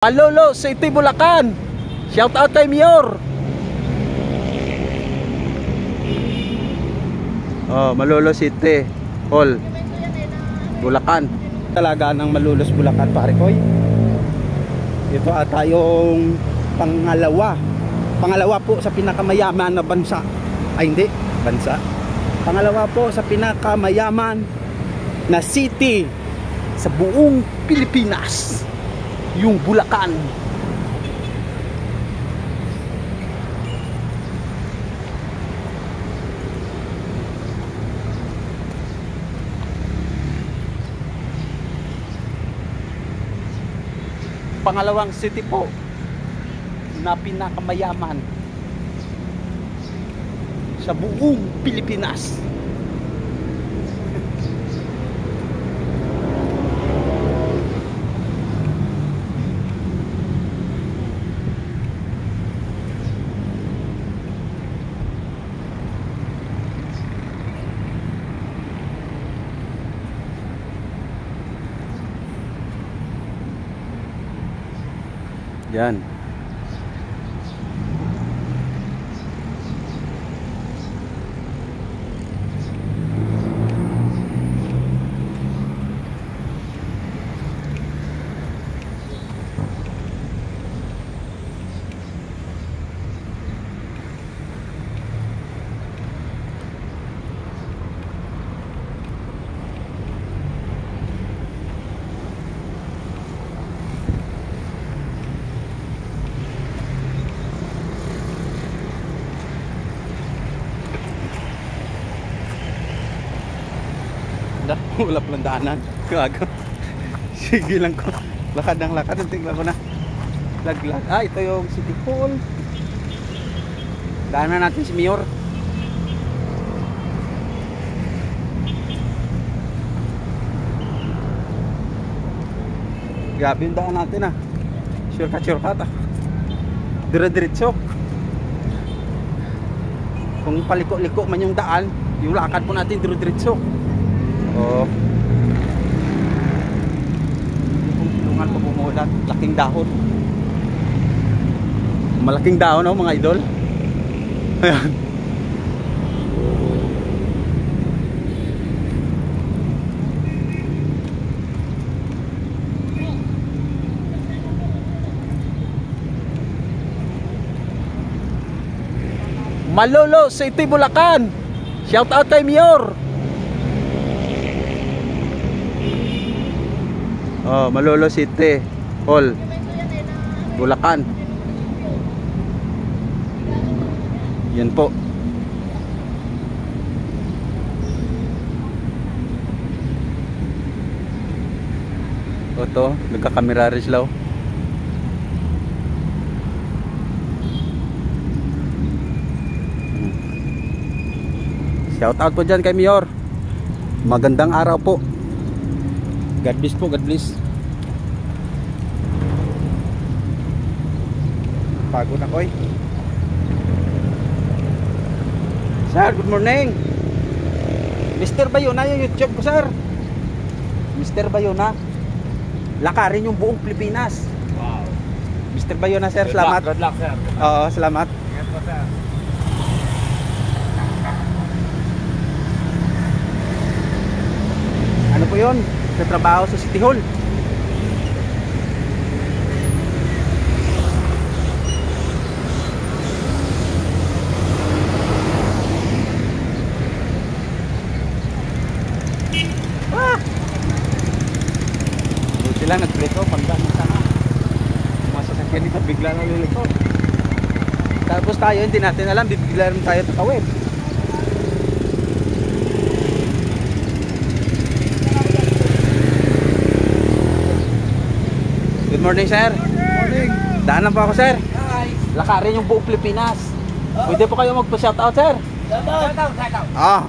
Malolo City, Bulacan. Shout out kay Mayor. Oh, Malolo City Hall, Bulacan. Talaga ng Malolos Bulacan, pare koy. Ito ata yung pangalawa po sa pinakamayaman na bansa. Ay hindi, bansa. Pangalawa po sa pinakamayaman na city sa buong Pilipinas, yung Bulacan. Pangalawang city po na pinakamayaman sa buong Pilipinas. Yan. Wala palang daanan. Gago. Sige lang ko. Lakad ng lakad. Tingnan ko na. Laglag. Ah, ito yung City Hall. Daanan natin si Mayor. Grabe yung daan natin ah. Shortcut ah. Dire-diretso. Kung paliko-liko man yung daan, yung lakad po natin dire-diretso. Oh. Kung tulungan pa bumulat, laking dahon. Malaking dahon oh mga idol. Ayan. Malolo City, Bulacan. Shout out kay Mayor. Oh, Malolo City Hall, Bulacan. Yan po. Ito, nagkakamera rin sila. Shout out po dyan kay Mayor. Magandang araw po. God bless po, God bless. Pagod na koy. Sir, good morning. Mr. Bayona yung YouTube ko, sir. Mr. Bayona. Lakarin yung buong Pilipinas. Wow. Mr. Bayona, sir, salamat. Good luck, sir. Oo, salamat. Ingat po, sir. Ano po yun? Sa trabaho sa City Hall. Buti lang nagplito pagdaan ng sana. Mga sasakyan dito bigla na lilito. Tapos tayo hindi natin alam, bigla rin tayo tatawid. Good morning, sir. Morning. Daanan po ako, sir. Hi. Lakarin yung buong Pilipinas. Pwede po kayo magpa-shoutout, sir. Shout out. Ah,